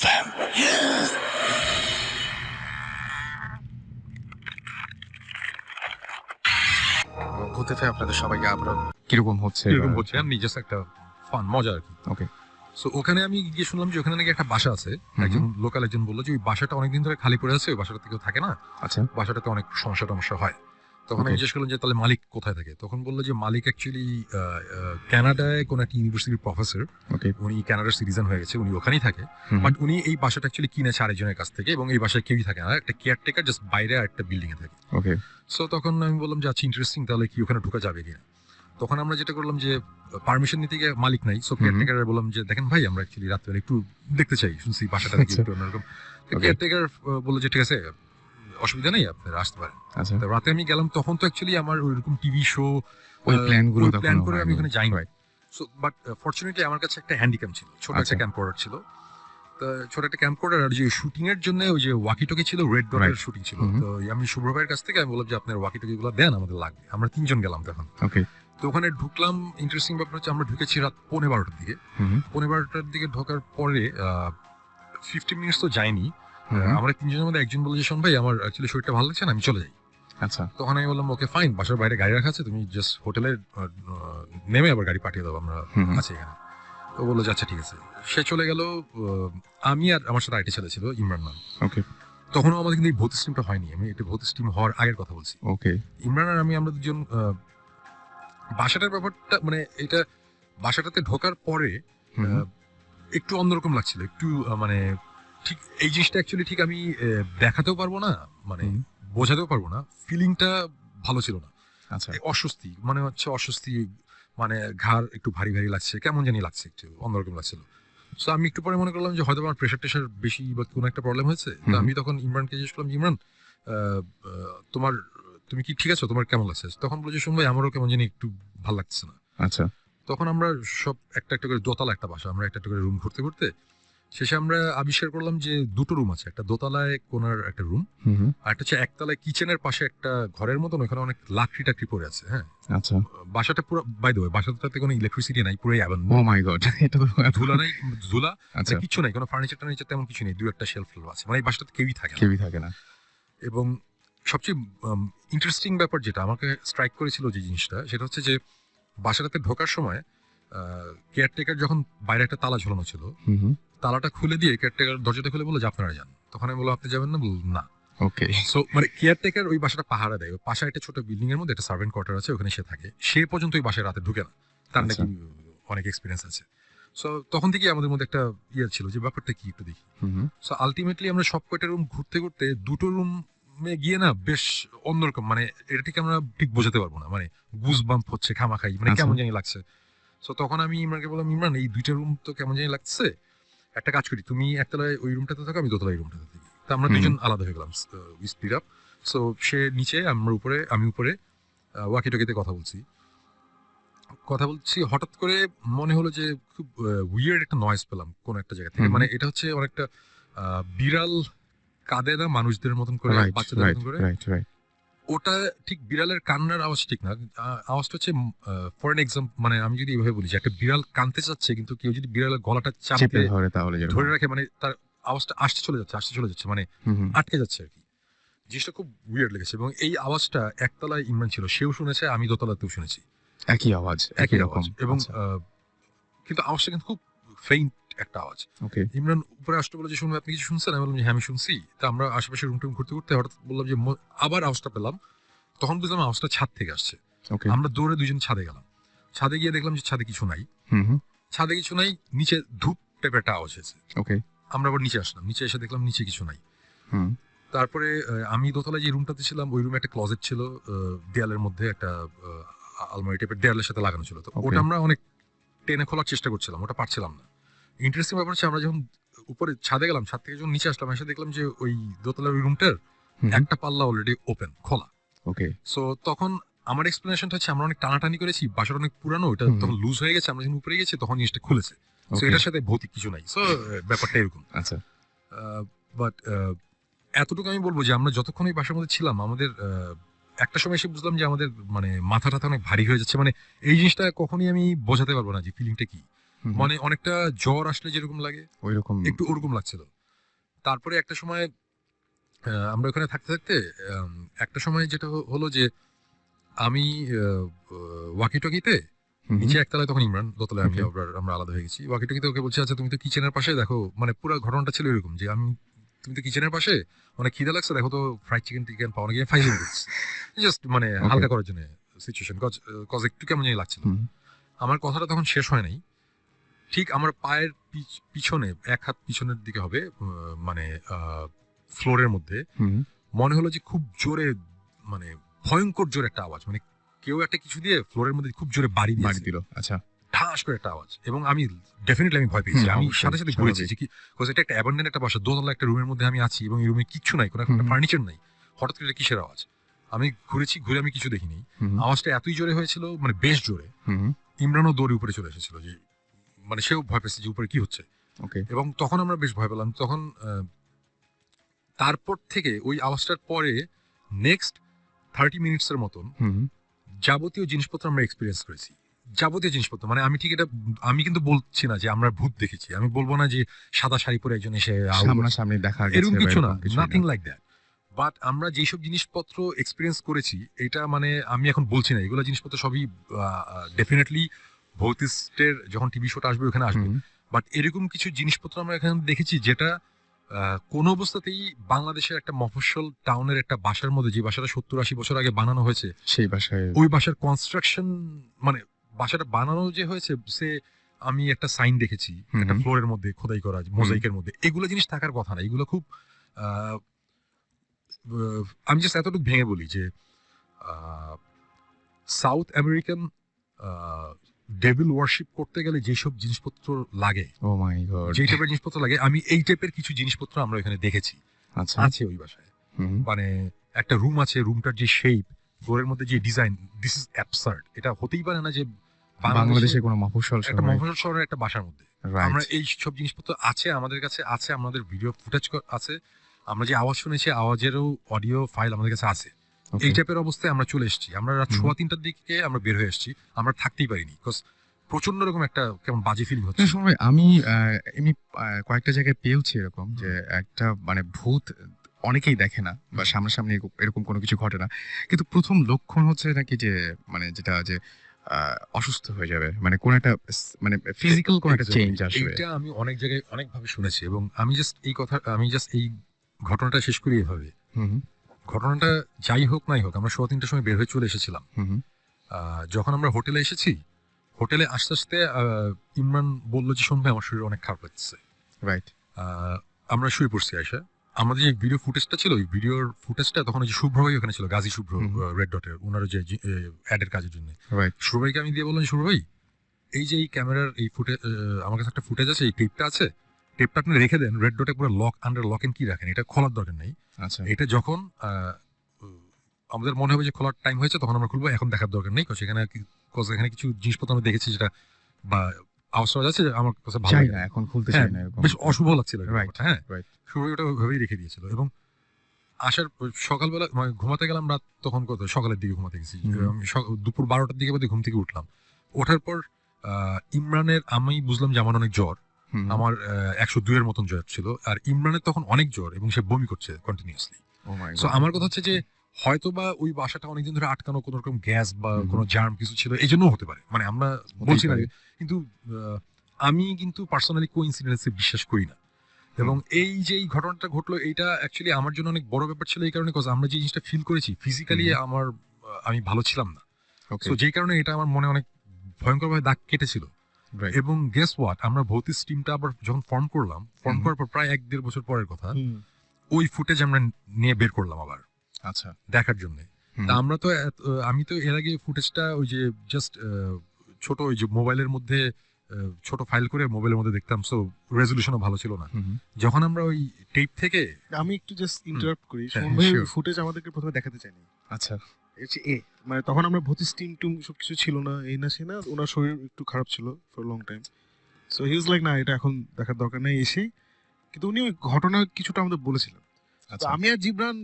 FM হতে চাই আপনাদের সবাইকে আবার কিরকম হচ্ছে আমি জাস্ট একটা ফান মজা আর কি। ওকে সো ওখানে আমি গিয়ে শুনলাম যে ওখানে নাকি একটা বাসা আছে, একজন লোকাল একজন বললো যে ওই বাসাটা অনেকদিন ধরে খালি পড়ে আছে, ওই বাসাটাতে কেউ থাকে না, আচ্ছা বাসাটাতে অনেক সমস্যা হয়। তখন আমি জিজ্ঞেস করলাম যে তাহলে মালিক কোথায় থাকে, তখন বললো যে মালিক অ্যাকচুয়ালি কানাডায় কোন একটা ইউনিভার্সিটির প্রফেসর, ওকে উনি কানাডার সিটিজেন হয়ে গেছে, উনি ওখানেই থাকে, বাট উনি এই বাসাটা অ্যাকচুয়ালি কিনেছে আরেকজনের কাছ থেকে, এবং এই বাসায় কেউই থাকে না, একটা কেয়ারটেকার জাস্ট বাইরে একটা বিল্ডিং এ থাকে। ওকে সো তখন আমি বললাম যে আচ্ছা ইন্টারেস্টিং, তাহলে কি ওখানে ঢোকা যাবে কিনা। তখন আমরা যেটা করলাম যে পারমিশন নিতে গিয়ে মালিক নাই, সো কেয়ারটেকার বললাম যে দেখেন ভাই আমরা অ্যাকচুয়ালি রাত্রে একটু দেখতে চাই, শুনছি বাসাটা দেখি একটু অন্যরকম। কেয়ারটেকার বললো যে ঠিক আছে অসুবিধা নেই আপনারা আসতে পারেন। আচ্ছা তো রাতে আমি গেলাম, তখন তো অ্যাকচুয়ালি আমার ওইরকম টিভি শো ওই প্ল্যানগুলো প্ল্যান করে আমি ওখানে যাইনি। সো বাট ফরচুনেটলি আমার কাছে একটা হ্যান্ডিক্যাম ছিল, ছোট একটা ক্যাম্পকর্ডার ছিল, তো ছোট একটা ক্যাম্পকর্ডার, আর যে শুটিং এর জন্য ওই যে ওয়াকিটকি ছিল, রেড ডটের শুটিং ছিল। তো আমি শুভ্র ভাইয়ের কাছ থেকে আমি বললাম যে আপনার ওয়াকিটকি গুলো দেন, আমাদের লাগবে। আমরা 3 জন গেলাম তখন। ওকে তো ওখানে ঢুকলাম, ইন্টারেস্টিং ব্যাপার হচ্ছে আমরা ঢুকেছি রাত 12:15টার দিকে। 12:15টার দিকে ঢোকার পরে 50 মিনিটস তো যায়নি, আমরা 3 জনের মধ্যে একজন বলে যে শোন ভাই আমার অ্যাকচুয়ালি শরীরটা ভালো লাগছে না, আমি চলে যাই। আচ্ছা তখন আমি বললাম ওকে ফাইন, বাসার বাইরে গাড়ি রাখা আছে, তুমি জাস্ট হোটেলে নেমে আবার গাড়ি পাঠিয়ে দাও, আমরা আছি এখানে। তো বললো যে আচ্ছা ঠিক আছে। সে চলে গেল, আমি আর আমার সাথে আরেকটা ছেলে ছিল ইমরান নাম। ওকে তখনও আমাদের কিন্তু এই ভৌত স্টিমটা হয়নি, আমি এটা ভৌত স্টিম হওয়ার আগের কথা বলছি। ওকে ইমরান আর আমি, আমরা দুজন বাসাটার ব্যাপারটা মানে এটা বাসাটাতে ঢোকার পরে একটু অন্যরকম লাগছিল, একটু মানে ঠিক এই জিনিসটা অ্যাকচুয়ালি ঠিক আমি দেখাতেও পারবো না, মানে বোঝাতেও পারবো না, ফিলিংটা ভালো ছিল না। আচ্ছা অস্বস্তি মানে হচ্ছে অস্বস্তি, মানে ঘাড় একটু ভারী ভারী লাগছে, কেমন জানি লাগছে, একটু অন্যরকম লাগছিল। সো আমি একটু পরে মনে করলাম যে হয়তো আমার প্রেশার টেশার বেশি বা কোনো একটা প্রবলেম হয়েছে। তো আমি তখন ইমরানকে জিজ্ঞেস করলাম, ইমরান তোমার তুমি কি ঠিক আছো, তোমার কেমন লাগছে? তখন বলছে শুন ভাই আমারও কেমন জানি একটু ভালো লাগছে না। আচ্ছা তখন আমরা সব একটা একটা করে, দোতলা একটা বাসা, আমরা একটা একটা করে রুম ঘুরতে ঘুরতে শেষে আমরা আবিষ্কার করলাম যে দুটো রুম আছে, একটা দোতলায় কোনার একটা রুম, আর একটা হচ্ছে একতলায় কিচেনের পাশে একটা ঘরের মতন, ওখানে অনেক লাকড়ি টাকড়ি পড়ে আছে। হ্যাঁ আচ্ছা বাসাটা পুরো, বাই দ্য ওয়ে বাসাটাতে কোনো ইলেকট্রিসিটি নাই, পুরো ও মাই গড, এটা তো ধুলা নাই, ধুলা আচ্ছা কিছু নাই, কোনো ফার্নিচার টার্নিচার তেমন কিছু নেই, 2-1টা শেলফ আছে, মানে এই বাসাটাতে কেউই থাকে না। এবং সবচেয়ে ইন্টারেস্টিং ব্যাপার যেটা আমাকে স্ট্রাইক করেছিল যে জিনিসটা, সেটা হচ্ছে যে বাসাটাতে ঢোকার সময় কেয়ারটেকার যখন বাইরে একটা তালা ঝোলানো ছিল, তালাটা খুলে দিয়ে কেয়ারটেকার দরজাটা খুলে বললো যে আপনারা যান। তখন আমি বললাম আপনি যাবেন না? বলল না। ওকে সো মানে কেয়ারটেকার ওই বাসাটা পাহারা দেয়, ওই পাশে একটা ছোট বিল্ডিং এর মধ্যে একটা সার্ভেন্ট কোয়ার্টার আছে, ওখানে সে থাকে, সে পর্যন্ত ওই বাসায় রাতে ঢুকে না, তার নাকি অনেক এক্সপিরিয়েন্স আছে। সো তখন থেকে আমাদের মধ্যে একটা ইয়ে ছিল যে ব্যাপারটা কি একটু দেখি। সো আলটিমেটলি আমরা সব কয়টা রুম ঘুরতে ঘুরতে দুটো রুমে গিয়ে না বেশ অন্যরকম, মানে এটা ঠিক আমরা ঠিক বোঝাতে পারবো না, মানে গুজ বাম্প হচ্ছে খামাখাই, মানে কেমন জানি লাগছে। সো তখন আমি ইমরানকে বললাম, ইমরান এই দুইটা রুম তো কেমন জানি লাগছে, একটা কাজ করি, তুমি একতলায় ওই রুমটাতে থাকো, আমি দোতলায় রুমটাতে থাকি। তো আমরা দুজন আলাদা হয়ে গেলাম, স্পিড আপ। সো সে নিচে, আমরা উপরে, আমি উপরে ওয়াকি টকিতে কথা বলছি, হঠাৎ করে মনে হলো যে খুব উইয়ার্ড একটা নয়েজ পেলাম কোন একটা জায়গা থেকে, মানে এটা হচ্ছে অনেকটা বিড়াল কাঁদে না মানুষদের মতন করে, বাচ্চাদের মতন করে, ওটা ঠিক বিড়ালের কান্নার আওয়াজ ঠিক না, আওয়াজটা হচ্ছে ফর এন এক্সাম্পল, মানে আমি যদি এভাবে বলি যে একটা বিড়াল কাঁদতে চাচ্ছে, কিন্তু কেউ যদি বিড়ালের গলাটা চাপে ধরে রাখে, মানে তার আওয়াজটা আসতে চলে যাচ্ছে, মানে আটকে যাচ্ছে আর কি। জিনিসটা খুব উইয়ার্ড লেগেছে, এবং এই আওয়াজটা একতলায় ইমরান ছিল, সেও শুনেছে, আমি দোতলাতেও শুনেছি, একই আওয়াজ একই রকম, এবং কিন্তু আওয়াজটা কিন্তু খুব ফেইন্ট একটা আওয়াজ। ইমরান উপরে আসতে বলে যে শুনবে, আপনি কিছু শুনছেন? আমি বললাম যে হ্যাঁ আমি শুনছি। তা আমরা আশেপাশে রুম টুম ঘুরতে ঘুরতে হঠাৎ বললাম যে আবার আওয়াজটা পেলাম, তখন বুঝলাম আওয়াজটা ছাদ থেকে আসছে। আমরা দৌড়ে দুজন ছাদে গেলাম, ছাদে গিয়ে দেখলাম যে ছাদে কিছু নাই, নিচে ধূপ টাইপের একটা আওয়াজ হয়েছে। আমরা আবার নিচে আসলাম, নিচে এসে দেখলাম নিচে কিছু নাই। তারপরে আমি দোতলায় যে রুমটাতে ছিলাম, ওই রুমে একটা ক্লোজেট ছিল, দেয়ালের মধ্যে একটা আলমারি টাইপের দেয়ালের সাথে লাগানো ছিল, তো ওটা আমরা অনেক টেনে খোলার চেষ্টা করছিলাম, ওটা পারছিলাম না। ইন্টারেস্টিং ব্যাপার হচ্ছে আমরা যখন উপরে ছাদে গেলাম, ছাদ থেকে যখন নিচে আসলাম, এসে দেখলাম যে ওই দোতলার ওই রুমটার একটা পাল্লা অলরেডি ওপেন, খোলা। সো তখন আমার এক্সপ্লেনেশনটা হচ্ছে আমরা অনেক টানাটানি করেছি, বাসাটা অনেক পুরানো, ওটা তখন লুজ হয়ে গেছে, আমরা যখন উপরে গেছি তখন জিনিসটা খুলেছে। সো এটার সাথে ভৌতিক কিছু নাই, সো ব্যাপারটা এরকম। আচ্ছা, বাট এতটুকু আমি বলবো যে আমরা যতক্ষণ এই বাসার মধ্যে ছিলাম, আমাদের একটা সময় এসে বুঝলাম যে আমাদের মানে মাথা টাথা অনেক ভারী হয়ে যাচ্ছে, মানে এই জিনিসটা কখনই আমি বোঝাতে পারবো না যে ফিলিংটা কি। মানে অনেকটা জ্বর আসলে যেরকম লাগে ওইরকম একটু ওরকম লাগছিল। তারপরে একটা সময় আমরা ওখানে থাকতে থাকতে একটা সময় যেটা হলো যে আমি ওয়াকি টকিতে নিচে একতলায় তখন ইমরান, দোতলায় আমি, আমরা আলাদা হয়ে গেছি। ওয়াকি টকিতে ওকে বলছে আচ্ছা তুমি তো কিচেনের পাশে দেখো, মানে পুরো ঘটনাটা ছিল এরকম যে তুমি তো কিচেনের পাশে, অনেক খিদে লাগছে, দেখো তো ফ্রাইড চিকেন টিকেন পাওয়া গিয়ে ফাইলিং দিচ্ছি জাস্ট মানে হালকা করার জন্য সিচুয়েশন, কজ একটু কেমন জানি লাগছিল। আমার কথাটা তখন শেষ হয় নাই, ঠিক আমার পায়ের পিছনে, এক হাত পিছনের দিকে হবে, মানে ফ্লোরের মধ্যে মনে হলো যে খুব জোরে, মানে ভয়ঙ্কর জোরে একটা আওয়াজ, মানে কেউ একটা কিছু দিয়ে ফ্লোরের মধ্যে খুব জোরে বাড়ি দিল। আচ্ছা, ঠাস করে একটা আওয়াজ, এবং আমি ডেফিনেটলি আমি ভয় পেয়েছি। আমি সাথে সাথে ঘুরেছি যে কি, এটা একটা অ্যাবান্ডেন্ট একটা বাসা, দোতলা একটা রুমের মধ্যে আমি আছি এবং এই রুমে কিচ্ছু নাই, কোনো একটা ফার্নিচার নাই, হঠাৎ করে কিসের আওয়াজ। আমি ঘুরেছি, ঘুরে আমি কিছু দেখিনি। আওয়াজটা এতই জোরে হয়েছিল, মানে বেশ জোরে। ইমরানও দৌড়ে উপরে চলে এসেছিল, যে মানে সেও ভয় পেয়েছে যে উপরে কি হচ্ছে। এবং তখন আমরা বেশ ভয় পেলাম। তখন তারপর থেকে ওই আওয়াজটার পরে নেক্সট 30 মিনিটসের মতন যাবতীয় জিনিসপত্র আমরা এক্সপিরিয়েন্স করেছি। যাবতীয় জিনিসপত্র মানে আমি ঠিক এটা, আমি কিন্তু বলছি না যে আমরা ভূত দেখেছি, আমি বলবো না যে সাদা শাড়ি পরে একজন এসে সামনাসামনি দেখা গেছে, এরকম কিছু না, নাথিং লাইক দ্যাট। বাট আমরা যেসব জিনিসপত্র এক্সপিরিয়েন্স করেছি, এটা মানে আমি এখন বলছি না, এগুলো জিনিসপত্র সবই ডেফিনেটলি ভৌতিস্টের যখন টিভি শোটা আসবে ওখানে আসবে। বাট এরকম কিছু জিনিসপত্র আমরা এখানে দেখেছি যেটা কোন অবস্থাতেই বাংলাদেশের একটা মফস্বল টাউনের একটা বাসার মধ্যে, যে বাসাটা 70-80 বছর আগে বানানো হয়েছে, সেই বাসায়, ওই বাসার কনস্ট্রাকশন, মানে বাসাটা বানানো যে হয়েছে, সে আমি একটা সাইন দেখেছি একটা ফ্লোরের মধ্যে খোদাই করা মোজাইকের মধ্যে, এগুলো জিনিস থাকার কথা না। এগুলো খুব আমি জাস্ট এতটুকু ভেঙে বলি যে সাউথ আমেরিকান ডেভিল ওয়ার্শিপ করতে গেলে যেসব জিনিসপত্র লাগে, ও মাই গড, যে টাইপের জিনিসপত্র লাগে, আমি এই টাইপের কিছু জিনিসপত্র আমরা এখানে দেখেছি। আচ্ছা, আছে ওই বাসায়। মানে একটা রুম আছে, রুমটার যে শেপ, ফ্লোরের মধ্যে যে ডিজাইন, দিস ইজ অ্যাবসার্ড। এটা হতেই পারে না যে বাংলাদেশের কোনো মফস্বল একটা মফস্বল শহরের একটা বাসার মধ্যে আমরা এই সব জিনিসপত্র আছে, আমাদের কাছে আছে, আমাদের ভিডিও ফুটেজ আছে, আমরা যে আওয়াজ শুনেছি আওয়াজেরও অডিও ফাইল আমাদের কাছে আছে। এই টাইপের অবস্থায় আমরা চলে এসেছি। আমরা রাত 3:15টার দিকে আমরা বের হয়ে এসেছি, আমরা থাকতেই পারিনি, বিকজ প্রচন্ড রকম একটা কেমন বাজে ফিলিং হচ্ছে। আমি এমনি কয়েকটা জায়গায় পেয়েছি এরকম যে একটা মানে ভূত অনেকেই দেখে না বা সামনাসামনি এরকম কোনো কিছু ঘটে না, কিন্তু প্রথম লক্ষণ হচ্ছে নাকি যে মানে যেটা যে অসুস্থ হয়ে যাবে, মানে কোন একটা মানে ফিজিক্যাল কোন একটা চেঞ্জ আসবে। এটা আমি অনেক জায়গায় অনেকভাবে শুনেছি, এবং আমি জাস্ট এই ঘটনাটা শেষ করি এভাবে। ঘটনাটা যাই হোক নাই হোক, আমরা 3:15টার সময় বের হয়ে চলে এসেছিলাম। যখন আমরা হোটেলে এসেছি, হোটেলে আস্তে আস্তে ইমরান বললো যে শুনবে আমার শরীর অনেক খারাপ লাগছে, রাইট। আমরা শুয়ে পড়ছি। আয়সা, আমাদের যে ভিডিও ফুটেজটা ছিল, ওই ভিডিওর ফুটেজটা তখন ওই যে শুভ্র ভাই ওখানে ছিল, গাজী শুভ্র, রেড ডটের, ওনার যে অ্যাডের কাজের জন্য। শুভ্র ভাইকে আমি দিয়ে বললাম, শুভ্র ভাই এই যে এই ক্যামেরার এই ফুটেজ, আমার কাছে একটা ফুটেজ আছে, এই টেপটা আছে, টেপটা আপনি রেখে দেন, রেড ডটে পুরো লক আন্ডার লক এন্ড কি রাখেন, এটা খোলার দরকার নেই। আচ্ছা, এটা যখন আমাদের মনে হবে যে খোলার টাইম হয়েছে তখন আমরা খুলবো, এখন দেখার দরকার নেই, এখানে কিছু জিনিসপত্র আমরা দেখেছি যেটা বা আওয়াজ আছে, আমার কাছে ভালো লাগে না, এখন খুলতে চাই না, বেশ অশুভ লাগছিল। হ্যাঁ, শুরু ওটা ওইভাবেই রেখে দিয়েছিল। এবং আসার সকালবেলা ঘুমাতে গেলাম, রাত তখন কত সকালের দিকে ঘুমাতে গেছি, আমি দুপুর 12টার দিকে বোধহয় ঘুম থেকে উঠলাম। ওঠার পর ইমরানের, আমি বুঝলাম যে আমার অনেক জ্বর, আমার 102-এর মতন জ্বর ছিল, আর ইমরানের তখন অনেক জ্বর এবং সে বমি করছে কন্টিনিউয়াসলি। সো আমার কথা হচ্ছে যে হয়তো বা ওই বাসাটা অনেকদিন ধরে আটকানো, কোন রকম গ্যাস বা কোনো জার্ম কিছু ছিল, এই জন্য হতে পারে, মানে আমরা বলছি না। কিন্তু আমি কিন্তু পার্সোনালি কোইন্সিডেন্সে বিশ্বাস করি না। এবং এই যে এই ঘটনাটা ঘটলো, এইটা অ্যাকচুয়ালি আমার জন্য অনেক বড় ব্যাপার ছিল, এই কারণে আমরা যে জিনিসটা ফিল করেছি ফিজিক্যালি, আমি ভালো ছিলাম না, তো যেই কারণে এটা আমার মনে অনেক ভয়ঙ্করভাবে দাগ কেটেছিল। এবং গেস হোয়াট, আমরা ভৌতিক টিমটা আবার যখন ফর্ম করার পর প্রায় 1-1.5 বছর পরের কথা, ওই ফুটেজ আমরা নিয়ে বের করলাম আবার, আচ্ছা, দেখার জন্য। তা আমি তো এর আগে ফুটেজটা ওই যে জাস্ট ছোট ওই যে মোবাইলের মধ্যে ছোট ফাইল করে মোবাইলের মধ্যে দেখতাম, সো রেজলিউশনও ভালো ছিল না। যখন আমরা ওই টেপ থেকে, আমি একটু জাস্ট ইন্টারাপ্ট করি, ফুটেজ আমাদেরকে প্রথমে দেখাতে চাইনি। আচ্ছা, মানে তখন আমরা ভৌতিক টিম টুম সবকিছু ছিল না, এই না সে না, ওনার শরীর একটু খারাপ ছিল for long time, so he was like না এটা এখন দেখার দরকার নেই এসে। কিন্তু উনি ওই ঘটনা কিছুটা আমাদের বলেছিলেন। আমি আর জিবরান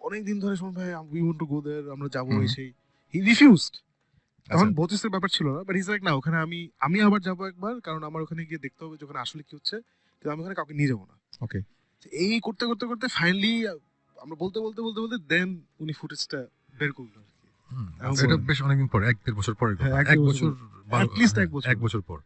অনেকদিন ধরে শুনবো, ভাই উই ওয়ান্ট টু গো দেয়ার, আমরা যাবো এসে, হি রিফিউজড। তখন ভোতিসের ব্যাপার ছিল না, বাট হিজ লাইক না ওখানে আমি আবার যাবো একবার, কারণ আমার ওখানে গিয়ে দেখতে হবে যখন আসলে কি হচ্ছে, কিন্তু আমি ওখানে কাউকে নিয়ে যাবো না। ওকে। এই করতে করতে করতে ফাইনালি আমরা বলতে বলতে বলতে বলতে দেন উনি ফুটেজটা বের করলো আর কি। এটা বেশ অনেকদিন পর, 1-1.5 বছর পরের কথা। হ্যাঁ, 1 বছর at least 1 বছর। 1 বছর পর।